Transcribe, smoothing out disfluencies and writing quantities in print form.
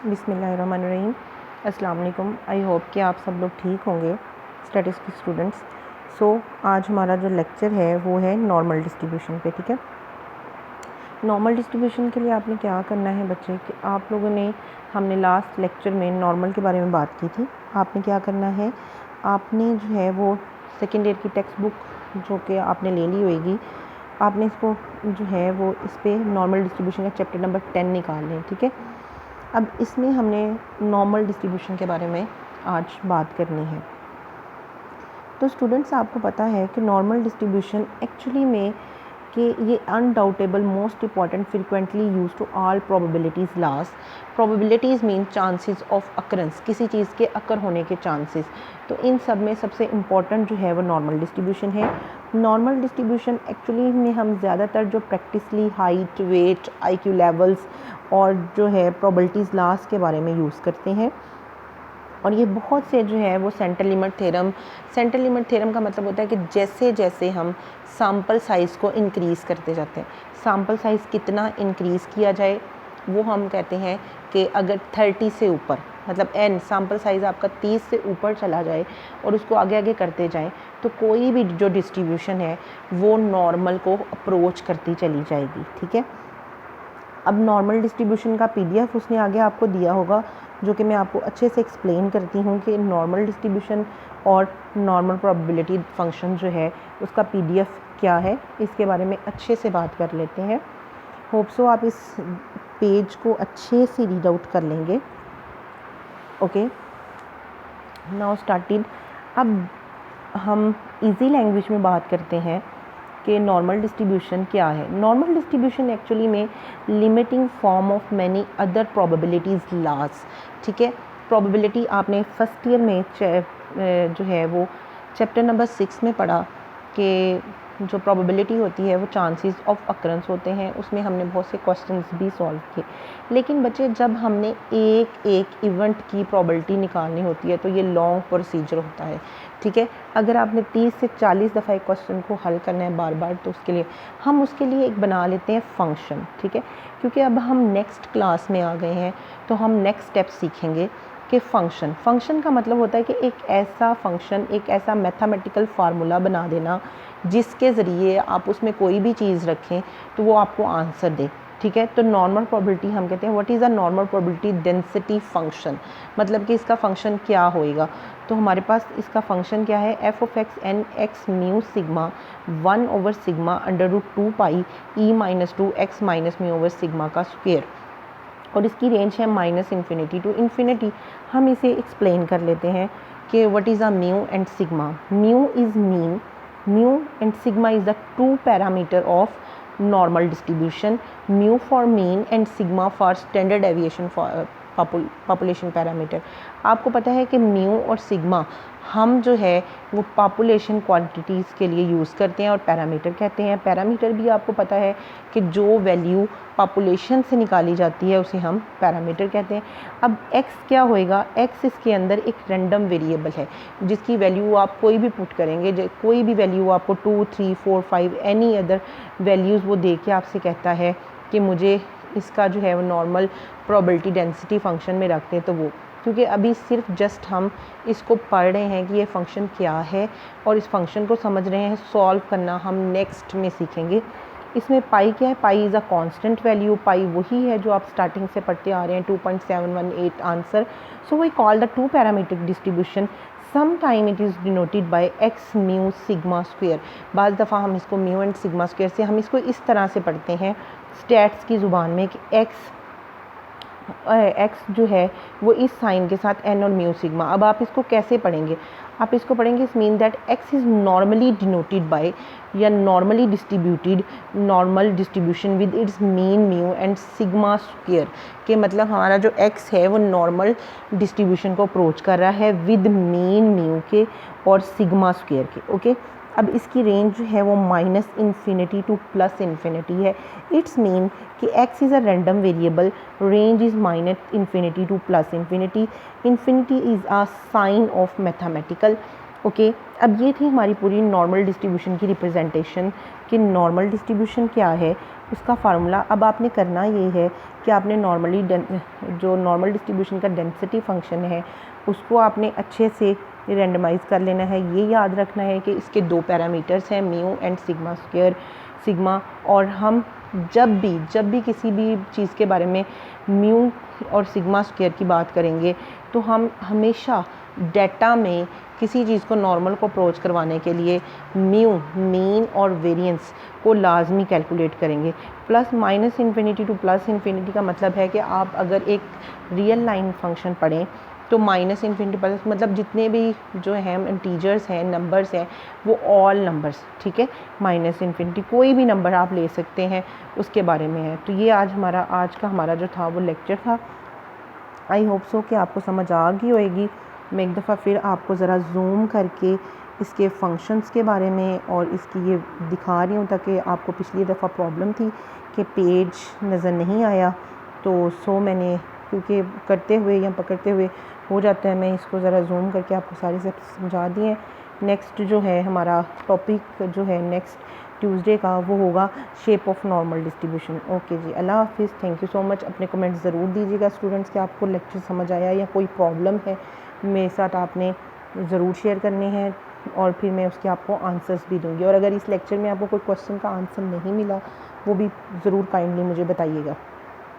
बिस्मिल्लाहिर्रहमानिर्रहीम। अस्सलाम वालेकुम। आई होप कि आप सब लोग ठीक होंगे स्टैटिस्टिक्स स्टूडेंट्स। आज हमारा जो लेक्चर है वो है नॉर्मल डिस्ट्रीब्यूशन पे। ठीक है, नॉर्मल डिस्ट्रीब्यूशन के लिए आपने क्या करना है बच्चे कि आप लोगों ने हमने लास्ट लेक्चर में नॉर्मल के बारे में बात की थी। आपने क्या करना है, आपने जो है वो सेकेंड ईयर की टेक्स्ट बुक जो कि आपने ले ली होगी, आपने इसको जो है वो इस पर नॉर्मल डिस्ट्रीब्यूशन का चैप्टर नंबर 10 निकाल लें। ठीक है, अब इसमें हमने नॉर्मल डिस्ट्रीब्यूशन के बारे में आज बात करनी है। तो स्टूडेंट्स, आपको पता है कि नॉर्मल डिस्ट्रीब्यूशन एक्चुअली में कि ये undoubtable most important frequently use to all probabilities loss. Probabilities mean chances of occurrence, किसी चीज़ के अकर होने के चांसेस। तो इन सब में सबसे इम्पॉर्टेंट जो है वो नॉर्मल डिस्ट्रीब्यूशन है। नॉर्मल डिस्ट्रीब्यूशन एक्चुअली में हम ज़्यादातर जो प्रैक्टिसली हाइट, वेट, IQ लेवल्स और जो है प्रोबेबिलिटीज़ लॉस के बारे में यूज़ करते हैं। और ये बहुत से जो है वो सेंटर लिमिट थ्योरम का मतलब होता है कि जैसे जैसे हम सैम्पल साइज़ को इंक्रीज़ करते जाते हैं, सैम्पल साइज़ कितना इंक्रीज़ किया जाए वो हम कहते हैं कि अगर 30 से ऊपर मतलब n सैम्पल साइज़ आपका 30 से ऊपर चला जाए और उसको आगे आगे करते जाएं तो कोई भी जो डिस्ट्रीब्यूशन है वो नॉर्मल को अप्रोच करती चली जाएगी। ठीक है, अब नॉर्मल डिस्ट्रीब्यूशन का PDF उसने आगे आपको दिया होगा, जो कि मैं आपको अच्छे से एक्सप्लेन करती हूँ कि नॉर्मल डिस्ट्रीब्यूशन और नॉर्मल प्रोबेबिलिटी फंक्शन जो है उसका PDF क्या है, इसके बारे में अच्छे से बात कर लेते हैं। होप सो आप इस पेज को अच्छे से रीड आउट कर लेंगे। Okay, now started. अब हम इजी लैंग्वेज में बात करते हैं कि नॉर्मल डिस्ट्रीब्यूशन क्या है। नॉर्मल डिस्ट्रीब्यूशन एक्चुअली में limiting form of many other probabilities loss. ठीक है, प्रोबेबिलिटी आपने फर्स्ट ईयर में जो है वो चैप्टर नंबर 6 में पढ़ा कि जो प्रोबेबिलिटी होती है वो चांसेस ऑफ अकरेंस होते हैं। उसमें हमने बहुत से क्वेश्चंस भी सॉल्व किए। लेकिन बच्चे, जब हमने एक एक इवेंट की प्रोबेबिलिटी निकालनी होती है तो ये लॉन्ग प्रोसीजर होता है। ठीक है, अगर आपने 30 से 40 दफ़ा एक क्वेश्चन को हल करना है बार बार, तो उसके लिए एक बना लेते हैं फंक्शन। ठीक है, क्योंकि अब हम नेक्स्ट क्लास में आ गए हैं तो हम नेक्स्ट स्टेप सीखेंगे कि फंक्शन का मतलब होता है कि एक ऐसा फंक्शन, एक ऐसा मैथमेटिकल फार्मूला बना देना जिसके ज़रिए आप उसमें कोई भी चीज़ रखें तो वो आपको आंसर दे। ठीक है, तो नॉर्मल प्रोबेबिलिटी हम कहते हैं what is a normal probability density function, मतलब कि इसका फंक्शन क्या होएगा। तो हमारे पास इसका फंक्शन क्या है, f(x) n x mu sigma 1/सिग्मा √2 pi e-2x mu over sigma का स्क्वायर, और इसकी रेंज है -∞ टू इन्फिनिटी। हम इसे एक्सप्लेन कर लेते हैं कि what is a mu and sigma. Mu is mean, mu and sigma is the 2 parameter of normal distribution, mu for mean and sigma for standard deviation for population parameter। आपको पता है कि म्यू और sigma हम जो है वो population quantities के लिए यूज़ करते हैं और पैरामीटर कहते हैं। पैरामीटर भी आपको पता है कि जो वैल्यू पॉपुलेशन से निकाली जाती है उसे हम पैरामीटर कहते हैं। अब x क्या होएगा, x इसके अंदर एक रैंडम वेरिएबल है जिसकी वैल्यू आप कोई भी पुट करेंगे, कोई भी वैल्यू आपको 2, 3, 4, 5 एनी अदर वैल्यूज़ वो दे के आपसे कहता है कि मुझे इसका जो है वो नॉर्मल प्रोबेबिलिटी डेंसिटी फंक्शन में रखते हैं। तो वो, क्योंकि अभी सिर्फ जस्ट हम इसको पढ़ रहे हैं कि ये फंक्शन क्या है और इस फंक्शन को समझ रहे हैं, सॉल्व करना हम नेक्स्ट में सीखेंगे। इसमें पाई क्या है, पाई इज़ अ कांस्टेंट वैल्यू। पाई वही है जो आप स्टार्टिंग से पढ़ते आ रहे हैं, 2.718 answer. So we call the 2 parametric distribution. Some time it is denoted by x mu sigma square. बाज़ दफ़ा हम इसको म्यू एंड सिग्मा स्क्वायर से, हम इसको इस तरह से पढ़ते हैं स्टैट्स की ज़ुबान में कि x जो है वो इस साइन के साथ n और म्यू सिग्मा। अब आप इसको कैसे पढ़ेंगे, आप इसको पढ़ेंगे इस mean that x is normally denoted by या normally distributed normal distribution with its mean mu and sigma square. के मतलब हमारा जो x है वो नॉर्मल डिस्ट्रीब्यूशन को अप्रोच कर रहा है विद मीन म्यू के और सिग्मा स्क्वायर के। ओके, अब इसकी रेंज जो है वो -∞ टू +∞ है। इट्स मीन कि x is a random variable, range is -∞ to +∞। Infinity is a sign of mathematical, okay, अब ये थी हमारी पूरी नॉर्मल डिस्ट्रीब्यूशन की रिप्रेजेंटेशन कि नॉर्मल डिस्ट्रीब्यूशन क्या है, उसका फार्मूला। अब आपने करना ये है कि आपने नॉर्मली जो नॉर्मल डिस्ट्रीब्यूशन का डेंसिटी फंक्शन है उसको आपने अच्छे से रेंडमाइज़ कर लेना है। ये याद रखना है कि इसके दो पैरामीटर्स हैं, mu and sigma square sigma. और हम जब भी किसी भी चीज़ के बारे में म्यू और सिग्मा स्क्वायर की बात करेंगे तो हम हमेशा डेटा में किसी चीज़ को नॉर्मल को अप्रोच करवाने के लिए म्यू मीन और वेरिएंस को लाजमी कैलकुलेट करेंगे। Plus minus infinity two plus infinity का मतलब है कि आप अगर एक रियल लाइन फंक्शन पढ़ें तो माइनस इन्फिनिटी प्लस मतलब जितने भी जो हैं इंटीजर्स हैं, नंबर्स हैं, वो ऑल नंबर्स, ठीक है। माइनस इन्फिनिटी कोई भी नंबर आप ले सकते हैं, उसके बारे में है। तो ये आज का हमारा जो था वो लेक्चर था। आई होप सो कि आपको समझ आ गई होएगी। मैं एक दफ़ा फिर आपको ज़रा जूम करके इसके फंक्शंस के बारे में और इसकी ये दिखा रही हूँ, ताकि आपको पिछली दफ़ा प्रॉब्लम थी कि पेज नज़र नहीं आया, तो मैंने क्योंकि करते हुए या पकड़ते हुए हो जाता है, मैं इसको ज़रा जूम करके आपको सारी से समझा दिए। नेक्स्ट जो है हमारा टॉपिक जो है नेक्स्ट ट्यूसडे का वो होगा shape of normal distribution. Okay जी, अल्लाह हाफिज़, थैंक यू सो मच। अपने कमेंट्स ज़रूर दीजिएगा स्टूडेंट्स कि आपको लेक्चर समझ आया या कोई प्रॉब्लम है मेरे साथ आपने ज़रूर शेयर करनी है, और फिर मैं उसके आपको आंसर्स भी दूंगी। और अगर इस लेक्चर में आपको कोई क्वेश्चन का आंसर नहीं मिला वो भी ज़रूर काइंडली मुझे बताइएगा।